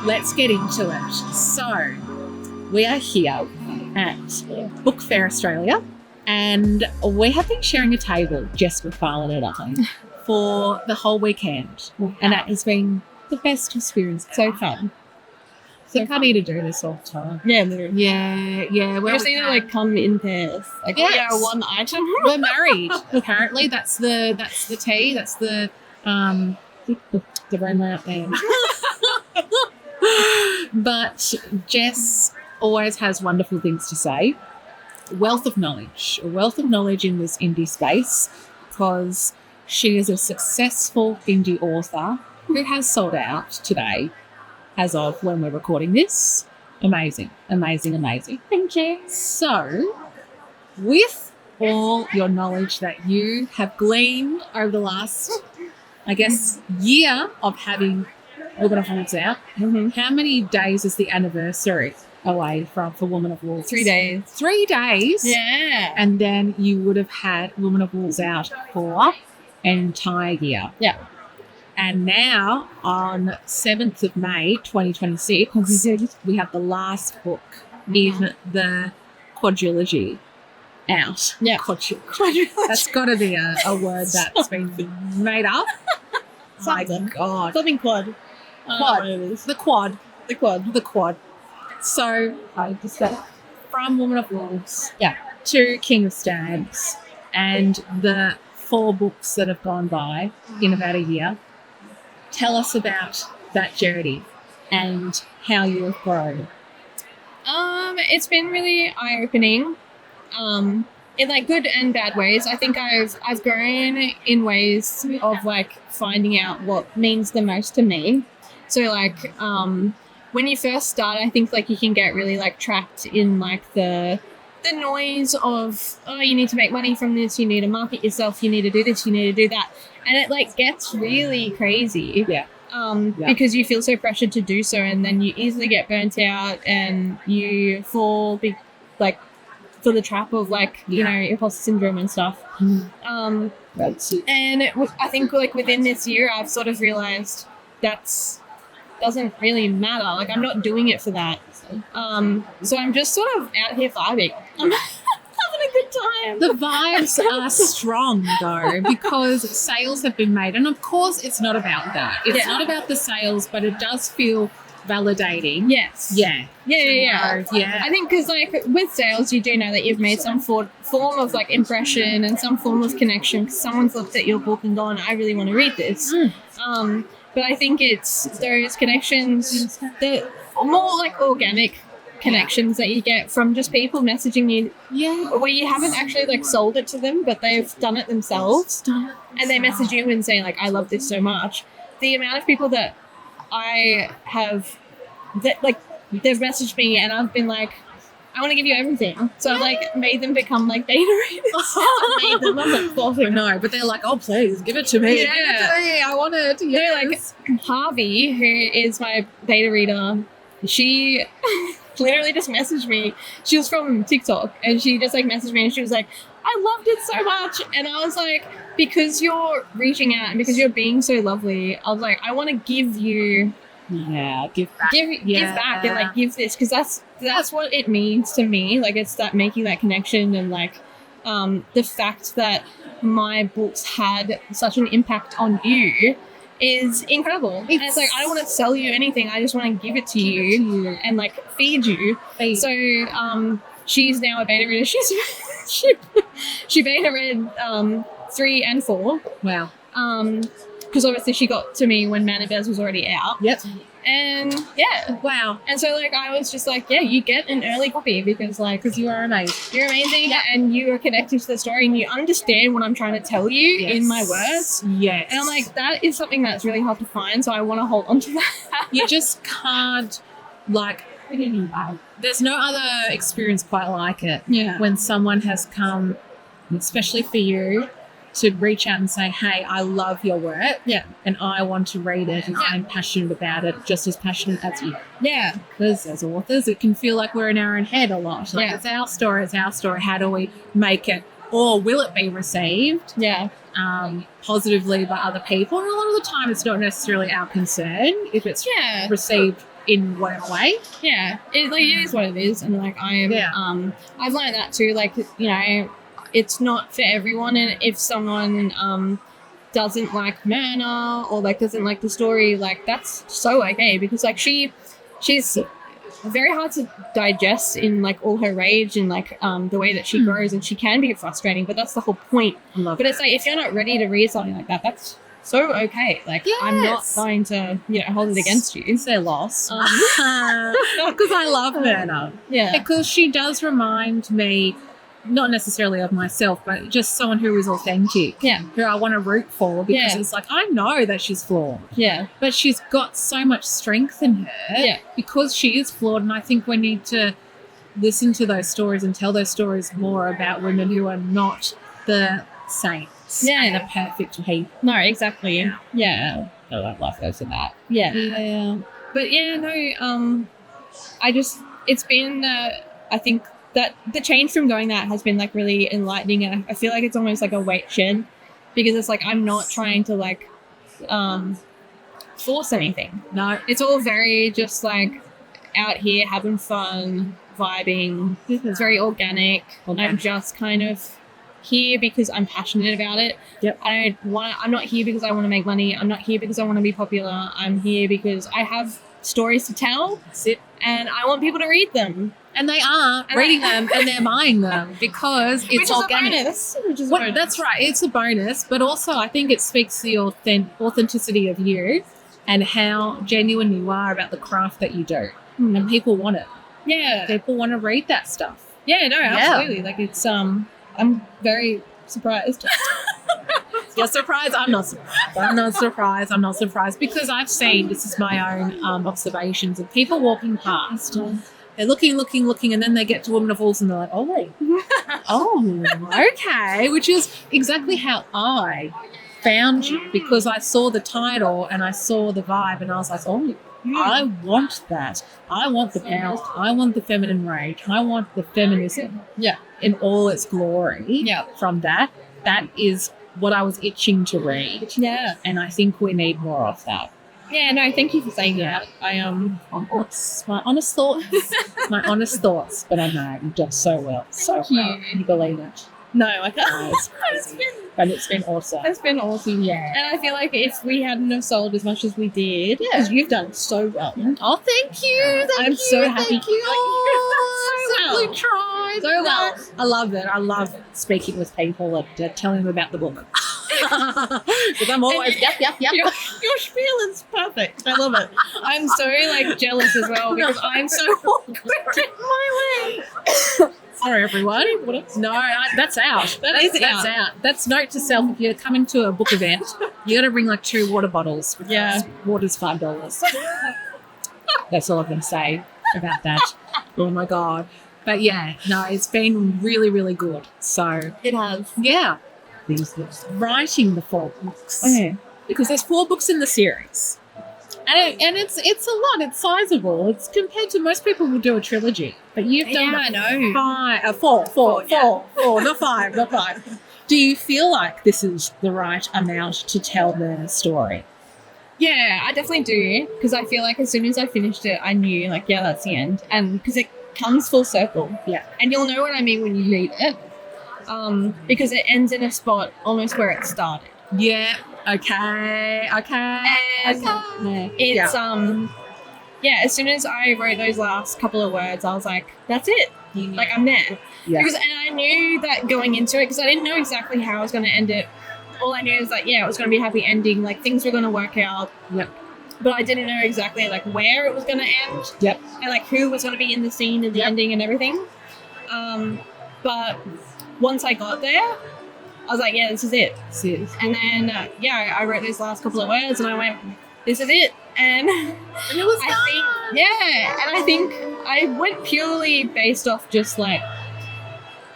let's get into it. So, we are here at Book Fair Australia, and we have been sharing a table, Jess McFarlane and I, for the whole weekend. And that has been the best experience. So fun. So I need to do this all the time. Yeah, literally. Yeah. We've seen it like come in pairs. Like, yes. one item. We're married. Apparently, that's the tea. That's the rain out there. But Jess always has wonderful things to say. A wealth of knowledge in this indie space, because she is a successful indie author who has sold out today as of when we're recording this. Amazing. Thank you. So, with all your knowledge that you have gleaned over the last, I guess, year of having Woman of Wolves out, how many days is the anniversary away for Woman of Wolves? 3 days. 3 days? Yeah. And then you would have had Woman of Wolves out for an entire year. Yeah. And now, on 7th of May, 2026, we have the last book in the quadrilogy out. Yeah. Quadrilogy. That's got to be a word that's been made up. My God. Something quad. The quad. So, I just said, from Woman of Wolves to King of Stags, and the 4 books that have gone by in about a year. Tell us about that journey and how you have grown. It's been really eye-opening, in like good and bad ways. I think I've grown in ways of like finding out what means the most to me. So like when you first start, I think like you can get really like trapped in like the noise of, oh, you need to make money from this, you need to market yourself, you need to do this, you need to do that. And it like gets really crazy. Yeah. Because you feel so pressured to do so, and then you easily get burnt out and you fall for the trap of like, you know, imposter syndrome and stuff. That's it. And I think like within this year, I've sort of realized doesn't really matter. Like I'm not doing it for that. So I'm just sort of out here vibing. I'm having a good time. The vibes are strong though, because sales have been made, and of course it's not about that. It's not about the sales, but it does feel validating. Yes. Yeah. I think because like with sales, you do know that you've made some form of like impression and some form of connection, because someone's looked at your book and gone, I really want to read this. But I think it's those connections that are more like organic connections that you get from just people messaging you, where you haven't actually like sold it to them, but they've done it themselves, and they message you and say like, I love this so much. The amount of people that I have that like they've messaged me and I've been like, I want to give you everything. So I like made them become like beta readers. I made them. I'm like forcing. No, but they're like, oh please, give it to me. Yeah. Give it to me. I want it. They're like Harvey, who is my beta reader. She literally just messaged me. She was from TikTok, and she just like messaged me and she was like, I loved it so much. And I was like, because you're reaching out and because you're being so lovely, I was like, I want to give you give back. Give back and like give this, because that's what it means to me. Like it's that making that connection, and like the fact that my books had such an impact on you is incredible. And it's like, I don't want to sell you anything, I just want to give it to you and like feed you. So she's now a beta reader. She beta read 3 and 4. Wow. Because obviously she got to me when Man and Bez was already out. Yep. And yeah. Wow. And so like I was just like, yeah, you get an early copy because you are amazing. You're amazing, and you are connected to the story and you understand what I'm trying to tell you in my words. Yes. And I'm like, that is something that's really hard to find, so I want to hold on to that. You just can't, like, there's no other experience quite like it. Yeah. When someone has come, especially for you, to reach out and say, hey, I love your work, and I want to read it, and I'm passionate about it, just as passionate as you. Yeah. Because as authors, it can feel like we're in our own head a lot. Like, it's our story, how do we make it, or will it be received positively by other people? And a lot of the time, it's not necessarily our concern if it's received in whatever way. Yeah, it is what it is, and like I've learned that too. Like, you know, it's not for everyone, and if someone doesn't like Myrna or like doesn't like the story, like that's so okay, because like she's very hard to digest in like all her rage and like the way that she grows, and she can be frustrating, but that's the whole point. But it's like, if you're not ready to read something like that, that's so okay. Like, I'm not going to, you know, hold it against you. It's their loss. Because I love Myrna. Yeah. Because she does remind me, not necessarily of myself, but just someone who is authentic. Yeah. Who I want to root for, because it's like, I know that she's flawed. Yeah. But she's got so much strength in her. Yeah. Because she is flawed, and I think we need to listen to those stories and tell those stories more about women who are not the saints. And the perfect people. No, exactly. Yeah. So I love those and that. Yeah. But yeah, no, it's been, I think that the change from going that has been like really enlightening, and I feel like it's almost like a weight shed, because it's like, I'm not trying to like force anything. No. It's all very just like out here having fun, vibing. It's very organic. I'm just kind of here because I'm passionate about it. Yep. I'm not here because I want to make money. I'm not here because I want to be popular. I'm here because I have stories to tell. That's it. And I want people to read them. And they are reading them, and they're buying them, because it's organic. Which is a bonus. That's right. It's a bonus, but also I think it speaks to the authenticity of you and how genuine you are about the craft that you do. And people want it. Yeah. People want to read that stuff. Yeah, no, absolutely. Like, it's I'm very surprised. You're surprised? I'm not surprised. I'm not surprised because I've seen, this is my own observations of people walking past. They're looking, and then they get to Women of Wolves and they're like, oh, okay, which is exactly how I found you, because I saw the title and I saw the vibe and I was like, I want that. I want the power. I want the feminine rage. I want the feminism in all its glory from that. That is what I was itching to read. Yeah. And I think we need more of that. Yeah, no, thank you for saying that. My honest thoughts, but I know you do so well. Thank you. You believe it. No, I can't. But it's been awesome. It's been awesome. Yeah. And I feel like if we hadn't have sold as much as we did, because you've done so well. Oh, thank you. I'm so happy. Thank you. Oh, so well. Tried. So well. I love it. I love speaking with people and telling them about the book. Because I'm always, yep. Your spiel is perfect. I love it. I'm so like jealous as well, because I'm so awkward in my way. Sorry, everyone. No, that's out. That's out. That's note to self. If you're coming to a book event, you got to bring like 2 water bottles. Yeah. Water's $5. That's all I'm going to say about that. Oh, my God. But, yeah, no, it's been really, really good. So, It has. Yeah. Writing the 4 books. Okay. Because there's 4 books in the series. And it's a lot. It's sizable. It's compared to most people will do a trilogy. But you've done four, not five. Do you feel like this is the right amount to tell the story? Yeah, I definitely do. Because I feel like as soon as I finished it, I knew, like, yeah, that's the end. And because it comes full circle. Yeah. And you'll know what I mean when you read it. Because it ends in a spot almost where it started. Yeah. Okay. And it's as soon as I wrote those last couple of words, I was like, that's it. Like, I'm there. Yeah. And I knew that going into it, because I didn't know exactly how I was going to end it. All I knew is that, it was going to be a happy ending. Like, things were going to work out. Yep. But I didn't know exactly, like, where it was going to end. Yep. And, like, who was going to be in the scene and the ending and everything. But once I got there, I was like, yeah, this is it. And then, I wrote those last couple of words and I went, this is it. And it was I think I went purely based off just like,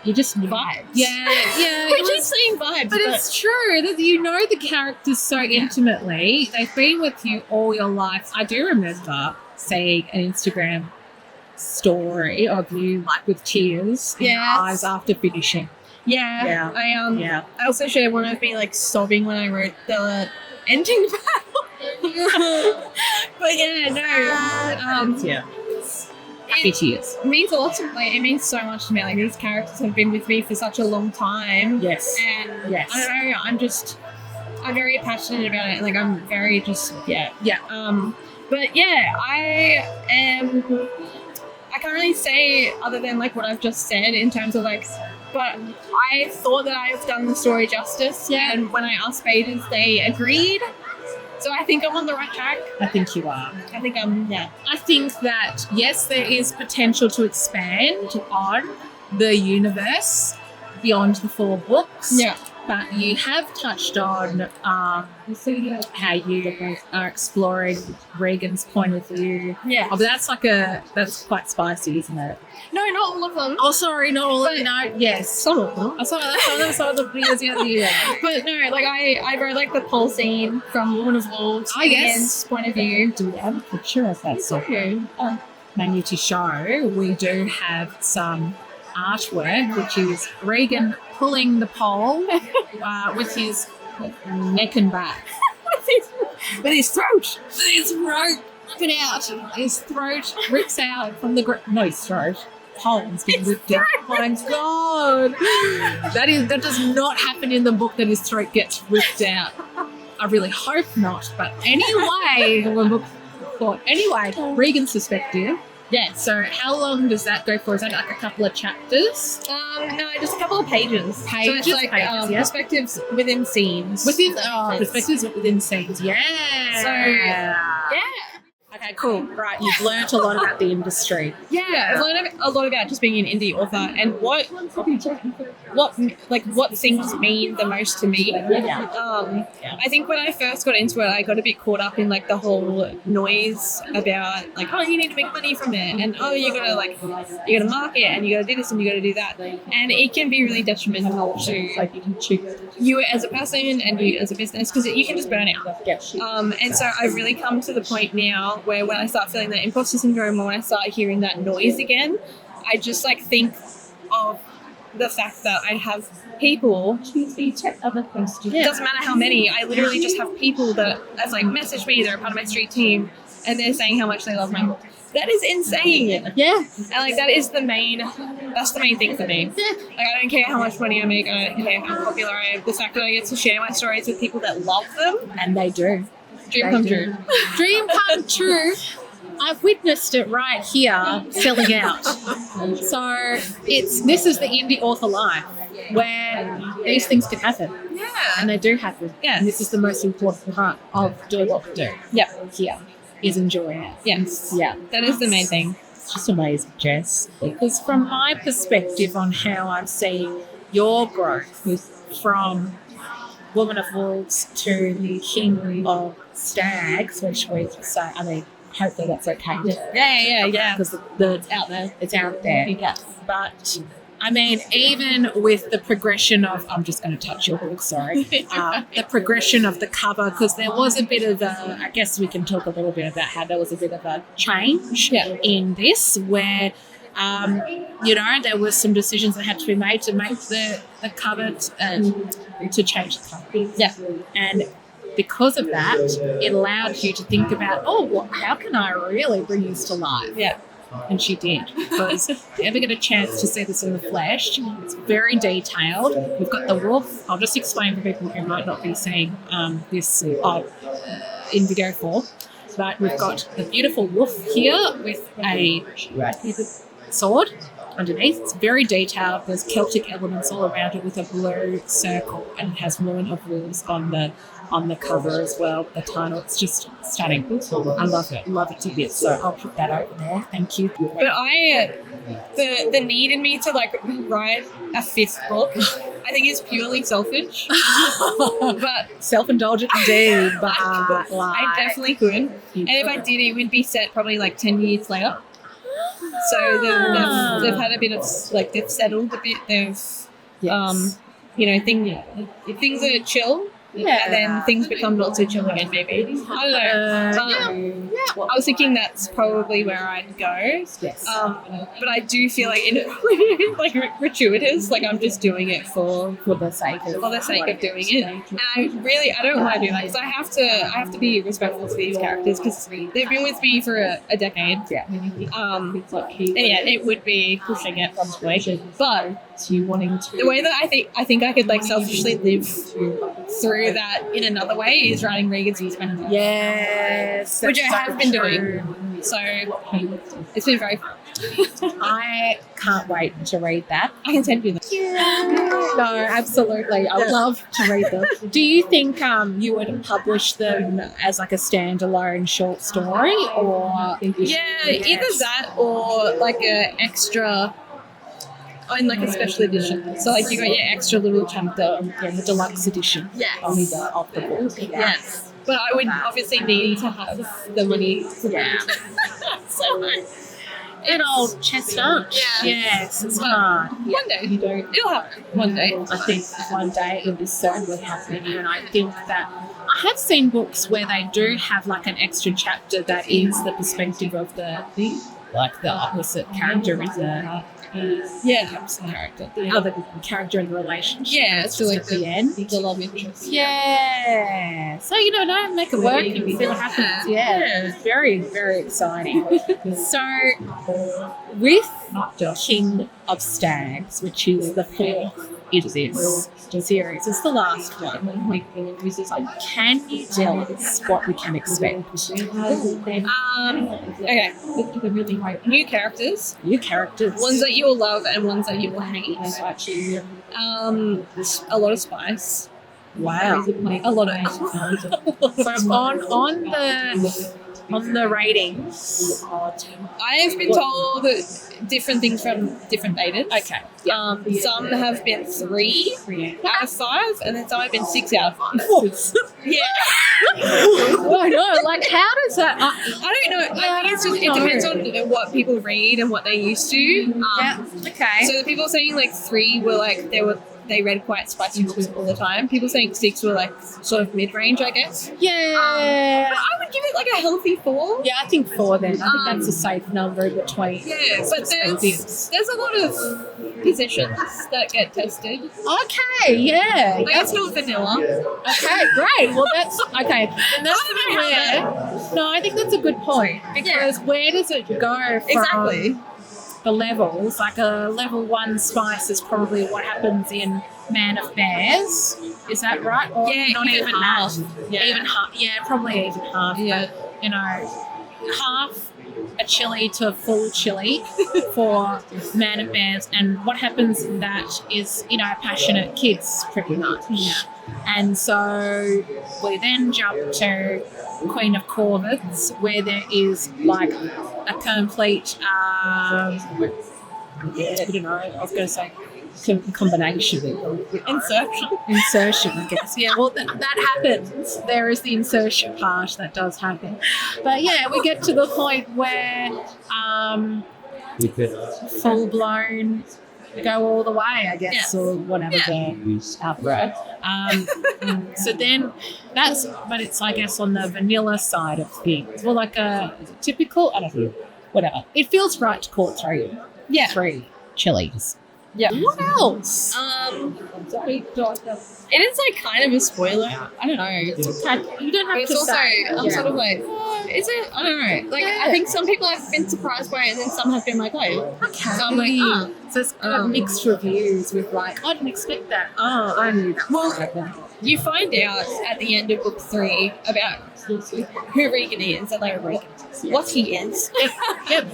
you just vibes. Yeah. We're just saying vibes. But it's true that you know the characters so intimately. They've been with you all your life. I do remember seeing an Instagram story of you like with tears in your eyes after finishing. Yeah. I also shared one of me like sobbing when I wrote the ending battle. But yeah, no. Yeah. Happy tears. It means a lot to me. It means so much to me. Like, these characters have been with me for such a long time. Yes. And yes. I don't know, I'm very passionate about it. Like, I'm very Yeah. But yeah, I can't really say other than like what I've just said in terms of like, but I thought that I've done the story justice. Yeah. And when I asked Baders, they agreed. So I think I'm on the right track. I think you are. I think I'm, yeah. I think that, yes, there is potential to expand on the universe beyond the 4 books. Yeah. But you have touched on how you are exploring Riagan's point of view. Yeah. Oh, but that's quite spicy, isn't it? No, not all of them. Oh, sorry, not all of them. No, yes. Some of them. Some of the videos, yeah. But no, like I wrote like the pole scene from Woman of Wolves. Oh, yes. Riagan's point of view. Do we have a picture of that? So, menu to show, we do have some artwork, which is Riagan pulling the pole with his neck and back. with his throat. Rip it out. His throat rips out from the his throat. Pole's being ripped out. Oh my God. That does not happen in the book, that his throat gets ripped out. I really hope not. But anyway, Riagan's perspective. Yeah, so how long does that go for? Is that like a couple of chapters? No, just a couple of pages. So it's like yeah. perspectives within scenes. Perspectives within scenes, yeah. So, yeah. Okay, cool. Right, you've learnt a lot about the industry. Yeah, I've learned a lot about just being an indie author and what things mean the most to me. I think when I first got into it, I got a bit caught up in like the whole noise about like, oh, you need to make money from it, and oh, you gotta market, and you gotta do this and you gotta do that, and it can be really detrimental to you as a person and you as a business, because you can just burn out. And so I've really come to the point now where when I start feeling that imposter syndrome, or when I start hearing that noise again, I just like think of the fact that I have people. It doesn't matter how many. I literally just have people that have like messaged me. They're a part of my street team, and they're saying how much they love my book. That is insane. Yeah. And like that's the main thing for me. Like, I don't care how much money I make. I don't care how popular I am. The fact that I get to share my stories with people that love them, and they do. Dream come true. Dream come true. I've witnessed it right here, selling out. So this is the indie author life, where these things can happen. Yeah. And they do happen. Yeah. And this is the most important part of doing what we do. Yeah. Here is enjoying it. Yes. Yeah. That is the main thing. It's just amazing, Jess. Because from my perspective on how I'm seeing your growth from Woman of Wolves to the King of Stags, which we say, I mean, hopefully that's okay. Yeah. Because it's out there. Yeah. But I mean, even with the progression of, I'm just going to touch your book, sorry, the progression of the cover, because there was a bit of a, I guess we can talk a little bit about how there was a bit of a change in this, where there was some decisions that had to be made to make the cover to change the cover. Yeah. And because of that, it allowed you to think about, how can I really bring this to life? Yeah. And she did, because if you ever get a chance to see this in the flesh, it's very detailed. We've got the wolf. I'll just explain for people who might not be seeing this in video form. But we've got the beautiful wolf here with a sword underneath. It's very detailed. There's Celtic elements all around it with a blue circle, and it has Woman of Wolves on the cover as well. The title, it's just stunning. I love it to bits. So I'll put that over there. Thank you. But the need in me to like write a 5th book, I think is purely selfish. But self-indulgent indeed. But I definitely could. And if I did, it would be set probably like 10 years later. So they've had a bit of like, they've settled a bit. They've if things are chill. Yeah. And then things become not so chill again, maybe. I don't know. I was thinking that's probably where I'd go. Yes. But I do feel like like gratuitous. Like I'm just doing it for the sake of doing it. And I don't want to do that because I have to be respectful to these characters because they've been with me for a decade. Yeah. And yeah, it would be pushing it probably. But you wanting to the way that I think I could like selfishly live through that in another way is writing Riagan's perspective. Yes, which I have been doing. So it's been very fun. I can't wait to read that. I can send you them. No, absolutely. I would love to read them. Do you think you would publish them as like a standalone short story, or either that or like a extra in like a special edition. So like you got your extra little chapter, the deluxe edition of the book? Yes. But I would obviously need to have the money to so an old chestnut. Yes, it's hard. One day. It'll happen. One day. I think one day it'll be certainly happening. And I think that I have seen books where they do have like an extra chapter that is the perspective of the opposite character is the opposite character. The other character in the relationship. Yeah, it's just at the end. The love interest. Yeah. So, don't make it work and see what happens. Yeah. It's very, very exciting. So, with King of Stags, which is the fourth in this series, it's the last one. Can you tell us what we can expect? Okay. New characters. Ones that you will love and ones that you will hate. A lot of spice. Wow. A lot of So on the ratings, I have been told different things from different daters. Okay. Some have been 3 out of 5, and then some have been 6 out of 5. Yeah. I know. Like, how does that? I don't know. I think it depends on what people read and what they used to. Okay. So the people saying like 3 were like they read quite spicy books all the time. People saying 6 were like sort of mid-range, I guess. Yeah. But I would give it like a healthy 4. Yeah, I think 4 then. I think that's a safe number between. Yeah, but there's a lot of positions that get tested. Okay, yeah. Like it's not vanilla. Okay, great. Well, that's okay. And that's where. No, I think that's a good point because where does it go from? Exactly. The levels, like a level 1 spice is probably what happens in Man of Bears. Is that right? Or not even half. Even half. Yeah, probably even half. Yeah. But, half a chili to a full chili for Man of Bears, and what happens in that is, passionate kids pretty much. Yeah. And so we then jump to Queen of Corvids, where there is like a complete, I don't know, I was going to say combination. Insertion, I guess. Yeah, well, that happens. There is the insertion part that does happen. But yeah, we get to the point where full-blown go all the way, I guess, or whatever the outbreak. So then but it's, I guess, on the vanilla side of things. Well, like a typical, I don't know, whatever. It feels right to call it 3. Yeah. 3 chilies. Yeah. What else? It is like kind of a spoiler. I don't know. It's okay. You don't have but it's to also, say. I'm sort of like, is it? I don't know. Like, I think some people have been surprised by it, and then some have been like, oh. Okay. So I'm like, So it's got mixed reviews with like, I didn't expect that. Oh, I knew that. Well, you find out at the end of book 3 about who Riagan is and like what he is. Yep.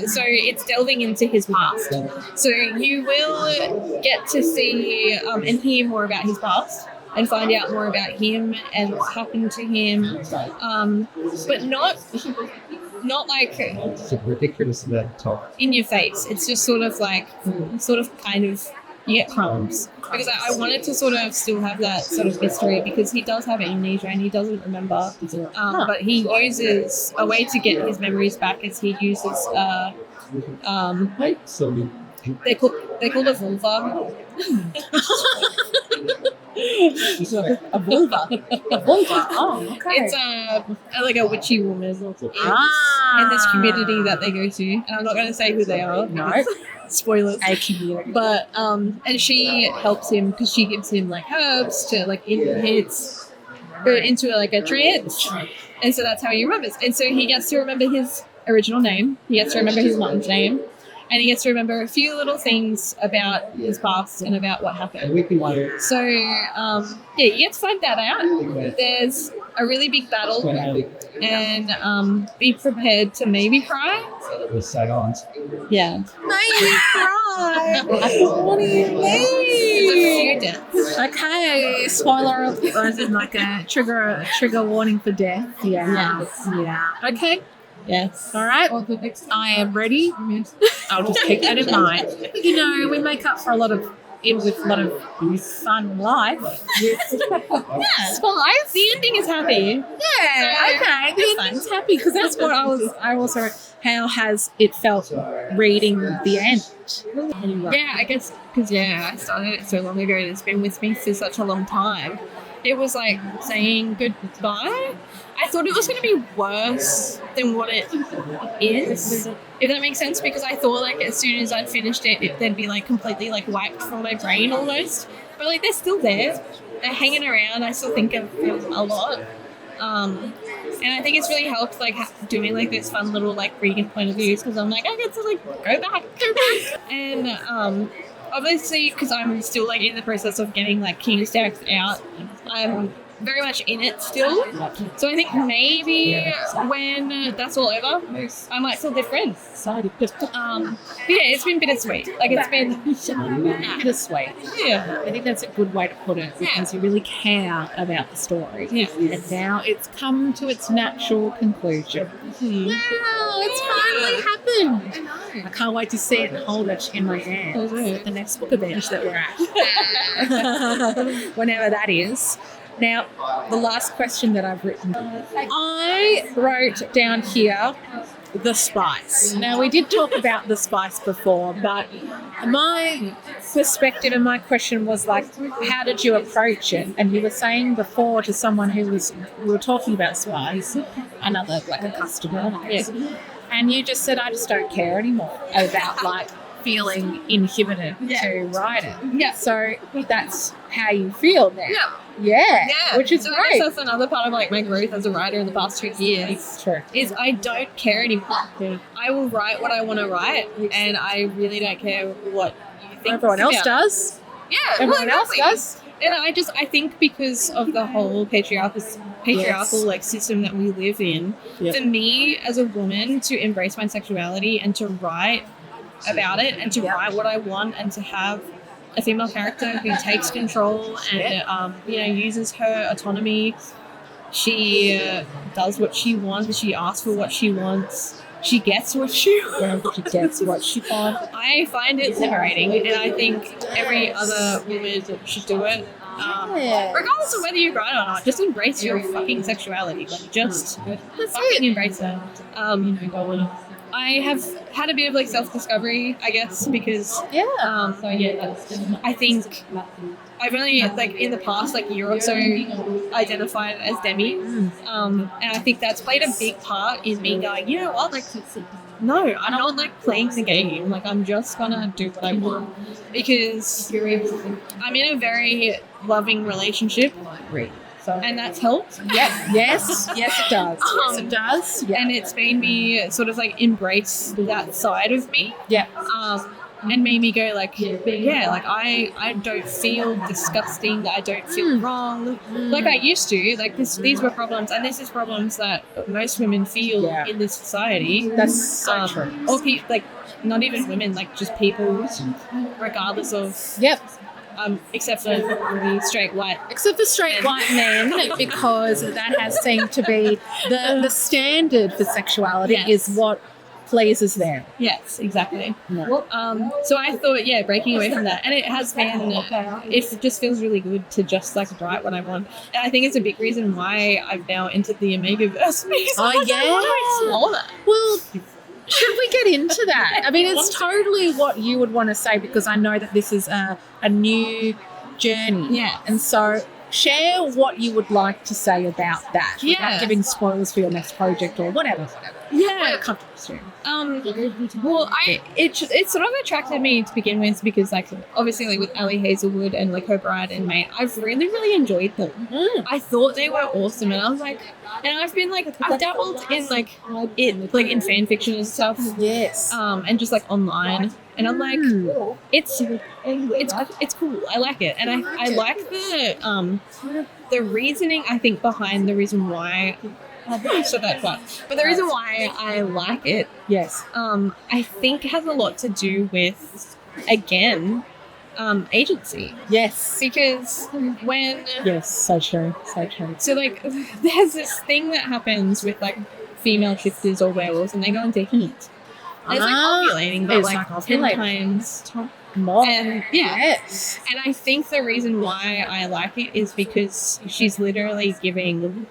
So it's delving into his past. So you will get to see and hear more about his past and find out more about him and what happened to him. But not like It's a ridiculous amount of talk. in your face. It's just sort of like, kind of, you get crumbs. Because I wanted to sort of still have that sort of history because he does have amnesia and he doesn't remember. But he uses a way to get his memories back is he uses So they're called a vulva. A vulva. A vulva. Oh, okay. It's like a witchy woman in this community that they go to, and I'm not going to say who they are. No. Spoilers. A community. But and she helps him because she gives him like herbs to like into like a trance, and so that's how he remembers. And so he gets to remember his original name. He gets to remember his mum's name. And he gets to remember a few little things about his past and about what happened. So, you get to find that out. There's a really big battle, and be prepared to maybe cry. Yeah. Maybe cry. What do you mean? There's a few deaths. Okay, spoiler, as in like a trigger warning for death. Yeah. Okay. Yes. All right. I am ready. I'll just keep that in mind. You know, we make up for a lot of fun life. Yes. Well, the ending is happy. Yeah. Okay. The ending's happy because that's what I also. How has it felt reading the end? Yeah, I guess because I started it so long ago and it's been with me for such a long time. It was like saying goodbye. I thought it was going to be worse than what it is, if that makes sense, because I thought like as soon as I'd finished it, they'd be like completely like wiped from my brain almost. But like they're still there. They're hanging around. I still think of them a lot. And I think it's really helped like doing like this fun little like Riagan point of views because I'm like I get to like go back. And obviously because I'm still like in the process of getting like King Stacks out, I'm very much in it still. So I think maybe when that's all over, I might feel different. But yeah, it's been bittersweet. Like it's been bittersweet. Yeah. I think that's a good way to put it because you really care about the story. Yeah. And now it's come to its natural conclusion. Wow, it's finally happened. I can't wait to see it and hold it in my hands at the next book event that we're at. Whenever that is. Now, the last question that I've written. I wrote down here the spice. Now, we did talk about the spice before, but my perspective and my question was like, how did you approach it? And you were saying before to someone we were talking about spice, another like a customer, and you just said, I just don't care anymore about like feeling inhibited to write it. Yeah. So that's how you feel now. Yeah, which is great. I guess that's another part of like my growth as a writer in the past 2 years. It's true. Is I don't care anymore. Yeah. I will write what I want to write, and I really don't care what you think. Everyone else does. Yeah, everyone else does. And I think because of the whole patriarchal like system that we live in, for me as a woman to embrace my sexuality and to write about it and to write what I want and to have a female character who takes control and uses her autonomy. She does what she wants. She asks for what she wants. She gets what she wants. She gets what she wants. I find it liberating, and I think every other woman should do it. Regardless of whether you write or not, just embrace your fucking sexuality. Like, just fucking embrace it. I have had a bit of like self-discovery, I guess, because I think I've only like in the past like year or so identified as demi, and I think that's played a big part in me going, you know what, like no, I'm not like playing the game, like I'm just gonna do what I want because I'm in a very loving relationship. And that's helped. Yeah. Yes, it does. Yes, it does. Yeah. And it's made me sort of like embrace that side of me. Yeah. And made me go like, like I don't feel disgusting. I don't feel wrong like I used to. Like these were problems, and this is problems that most women feel in this society. That's so true. Or people, like not even women, like just people, regardless of. Yep. Except for the straight white. Except for straight white men, because that has seemed to be the standard for sexuality is what pleases them. Yes, exactly. Yeah. So I thought, breaking away from that, and it has been, it just feels really good to just like write what I want. And I think it's a big reason why I've now entered the Omegaverse. Oh, yeah. I want to explore that. Well, should we get into that? I mean, it's totally what you would want to say, because I know that this is a new journey. Yeah. And so share what you would like to say about that without giving spoilers for your next project or whatever. Yeah. You're comfortable soon. Well, it sort of attracted me to begin with because, like, obviously, like, with Ali Hazelwood and, like, her bride and mate, I've really, really enjoyed them. I thought they were awesome, and I was like, and I've been, like, I've dabbled in, in fan fiction and stuff. Yes. And just, like, online, and I'm like, it's cool. I like it, and I like the reasoning, I think, behind the reason why. So that's what. But the reason why I like it, I think has a lot to do with, again, agency. Yes. Because when... Yes, so true. So true. So, like, there's this thing that happens with, like, female shifters or werewolves, and they go into heat. And it's like ovulating, but, like 10 times more. And yes. And I think the reason why I like it is because she's literally giving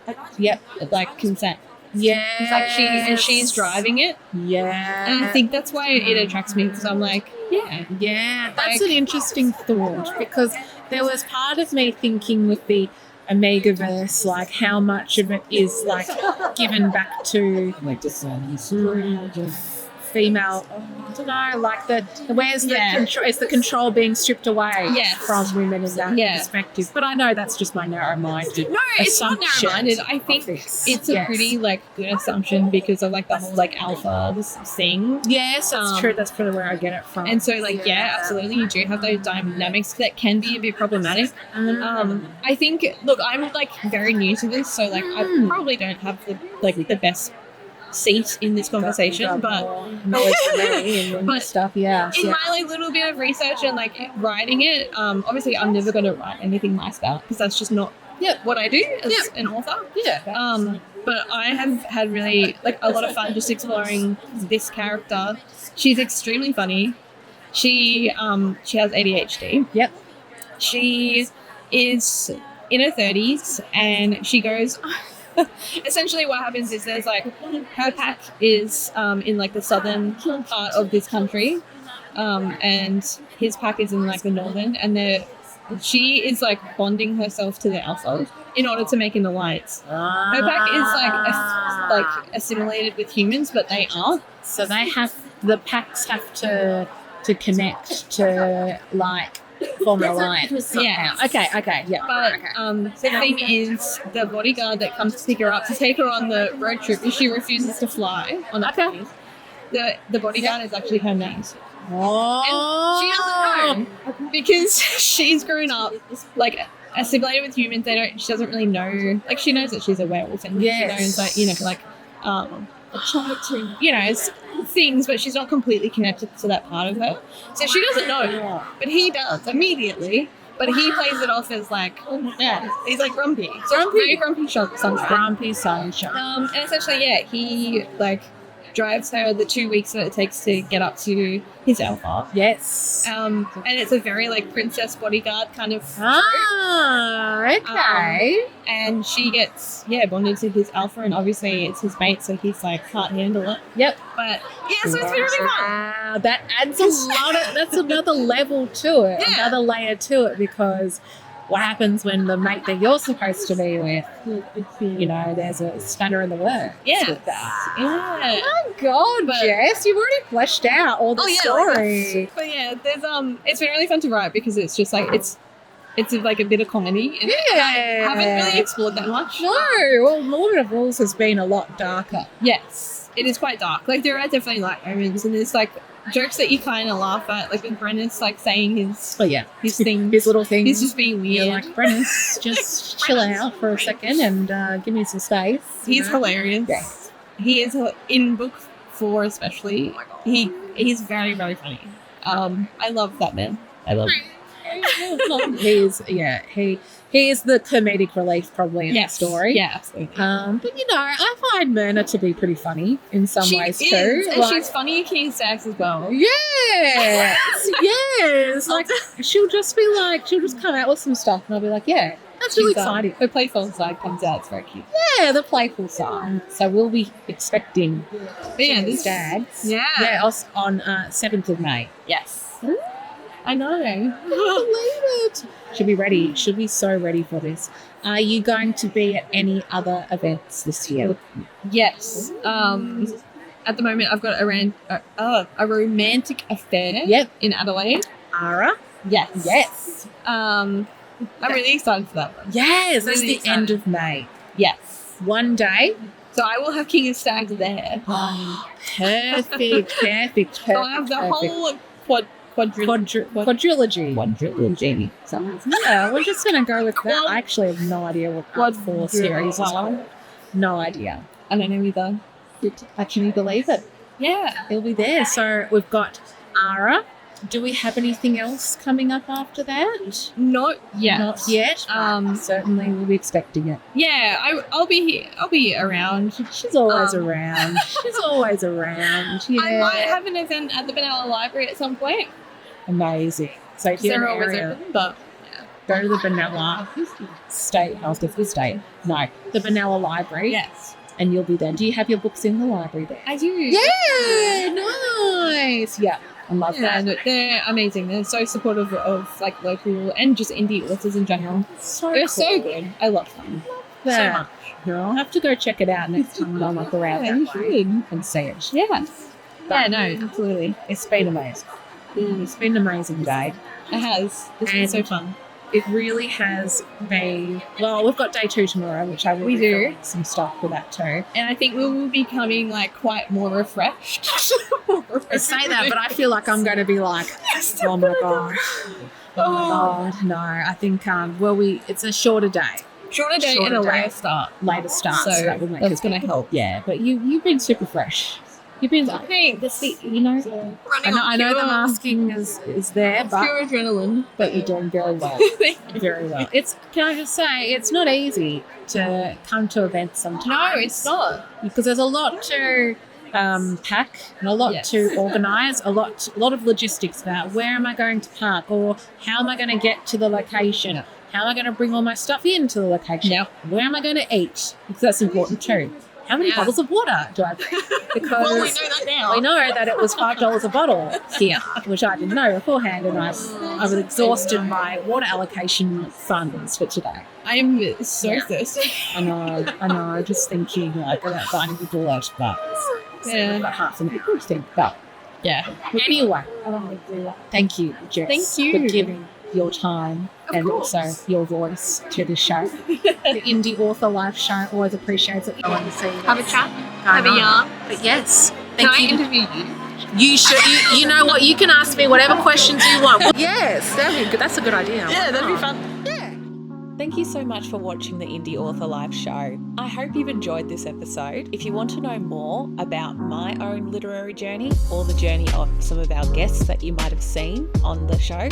like consent. Yeah. Like she's driving it. Yeah. And I think that's why it attracts me, because I'm like, yeah, that's an interesting thought, because there was part of me thinking with the Omegaverse, like how much of it is like given back to Like the sons. female, I don't know, like where's the control, is the control being stripped away from women in that perspective? But I know that's just my narrow-minded it's not narrow-minded. I think it's a pretty like good assumption because of like the whole like alpha thing. Yes, that's true. That's probably where I get it from. And so like absolutely, you do have those dynamics that can be a bit problematic. I think, look, I'm like very new to this, so like I probably don't have the best seat in this conversation, but stuff, in my like little bit of research and like writing it, obviously I'm never going to write anything nice about, because that's just not what I do as an author. But I have had really like a lot of fun just exploring this character. She's extremely funny. She has ADHD. She is in her 30s, and she goes essentially what happens is there's like her pack is in like the southern part of this country, and his pack is in like the northern, and she is like bonding herself to the alpha in order to make an alliance. Her pack is like assimilated with humans, but they aren't. So the packs have to connect to like form an alliance. Yeah. Okay. Yeah. But the thing is, the bodyguard that comes to pick her up to take her on the road trip, if she refuses to fly on that trip, the bodyguard is actually her nurse. Oh. And she doesn't know because she's grown up like assimilated with humans. She doesn't really know. Like, she knows that she's a werewolf, and she knows that things, but she's not completely connected to that part of her. So she doesn't know, but he does immediately. But he plays it off as like, he's like grumpy. So very grumpy sunshine. Grumpy sunshine. And essentially, he like drives her the 2 weeks that it takes to get up to his alpha. Yes. And it's a very like princess bodyguard kind of okay. And she gets bonded to his alpha, and obviously it's his mate, so he's like can't handle it. Yep. But so it's been really fun. Wow, that adds a lot of, that's another level to it, another layer to it, because what happens when the mate that you're supposed to be with, there's a spanner in the works with that. Yeah. Oh God, Jess, you've already fleshed out all the story. But there's it's been really fun to write, because it's just like it's like a bit of comedy. And I haven't really explored that much. No, well, Melbourne of Rules has been a lot darker. Yes, it is quite dark. Like, there are definitely light moments, and there's like jokes that you kind of laugh at, like when Brenna's like saying his thing, his little thing. He's just being weird. You're like, Brenna's just chilling out for a second and give me some space. He's hilarious. Yes. He is in book 4 especially. He's very, very funny. I love that man. I love him. He is the comedic relief probably in the story. Yeah, absolutely. But I find Myrna to be pretty funny in some ways too. And she's funny in King Stacks as well. Yes, yes. Like, she'll just come out with some stuff, and I'll be like, yeah, that's really exciting. Her playful side comes out. It's very cute. Yeah, the playful side. So we'll be expecting this Stags. Yeah. On 7th of May. Yes. I know. I can't believe it. Should be ready. Should be so ready for this. Are you going to be at any other events this year? Yes. At the moment, I've got a romantic affair. Yep. In Adelaide. Ara? Yes. Yes. I'm really excited for that one. Yes, that's Really the end of May. Yes. One day. So I will have King of Stags there. Oh, perfect. So I have the whole quadrilogy. Quadrilogy. So, yeah, we're just going to go with that. I actually have no idea what that four series is called. No idea. I don't know either. I can believe it. Yeah. It'll be there. So we've got Ara. Do we have anything else coming up after that? Not yet. Not yet. Certainly we'll be expecting it. Yeah, I'll be here. I'll be around. She's always around. She's always around. Yeah. I might have an event at the Benalla Library at some point. Amazing. So if you're in They're the always area, open, but go to the Benalla State. I was going to State. No, the Benalla Library. yes. And you'll be there. Do you have your books in the library there? I do. Yeah, nice. Yeah, I love Yeah, that. no, they're amazing. They're so supportive of like local and just indie authors in general. They're so good. I love them so much. I'll have to go check it out next time I'm up around Yeah, you that way should. and see it. Yes. Yeah, no, absolutely. It's been amazing. It's been an amazing day. It has. It's been so And- fun. It really has been. Well, we've got day 2 tomorrow, which I will We be do. filming some stuff for that too. And I think we will be coming like quite more refreshed. I say that, but I feel like I'm going to be like, oh my god, oh my god. No, I think it's a shorter day, Shorter day Shorter and a day. later start. later start, So that will make that's us going to help. Yeah, but you've been super fresh. You've been like, Thanks. you know. I know the masking is there, It's but pure adrenaline. you're doing very well. Very well. Can I just say, it's not easy to come to events sometimes. No, it's not. Because there's a lot to pack and a lot Yes. to organise, a lot of logistics about where am I going to park or how am I going to get to the location, how am I going to bring all my stuff into the location, Yeah. where am I going to eat, because that's important too. How many Yeah. bottles of water do I bring? Because Well, we know that now. we know that it was $5 a bottle here, which I didn't know beforehand, and I was exhausted my water allocation funds for today. I am so thirsty. I know, just thinking like about buying the bullet, but Yeah. I've got half an hour to think about. Yeah. Anyway, thank you, Jess, Thank you. for giving your time Of and course. also your voice to the show. The Indie Author Life Show always appreciates it. I want to see Have a chat. Have a yarn. But yes, Can thank I you. interview you? You should. You know what? You can ask me whatever questions you want. Yes, that'd be good. That's a good idea. Yeah, that'd be fun. Thank you so much for watching the Indie Author Life Show. I hope you've enjoyed this episode. If you want to know more about my own literary journey or the journey of some of our guests that you might have seen on the show,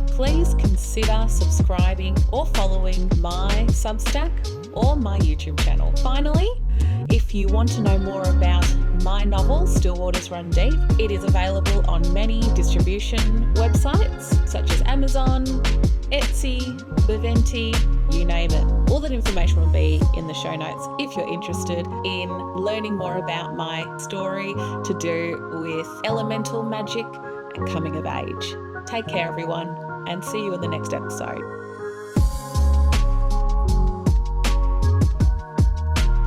please consider subscribing or following my Substack or my YouTube channel. Finally, if you want to know more about my novel, Still Waters Run Deep, it is available on many distribution websites such as Amazon, Etsy, Baventi, you name it. All that information will be in the show notes if you're interested in learning more about my story to do with elemental magic and coming of age. Take care, everyone, and see you in the next episode.